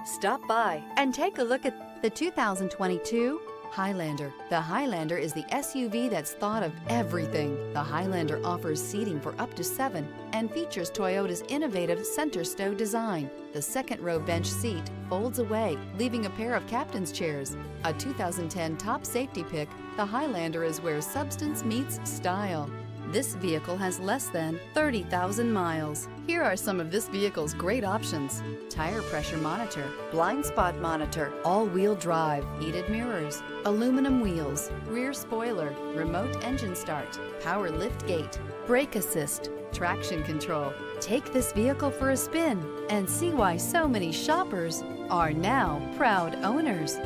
Stop by and take a look at the 2022 Highlander. The Highlander is the SUV that's thought of everything. The Highlander offers seating for up to 7 and features Toyota's innovative center stow design. The second row bench seat folds away, leaving a pair of captain's chairs. A 2010 top safety pick, the Highlander is where substance meets style. This vehicle has less than 30,000 miles. Here are some of this vehicle's great options: tire pressure monitor, blind spot monitor, all-wheel drive, heated mirrors, aluminum wheels, rear spoiler, remote engine start, power lift gate, brake assist, traction control. Take this vehicle for a spin and see why so many shoppers are now proud owners.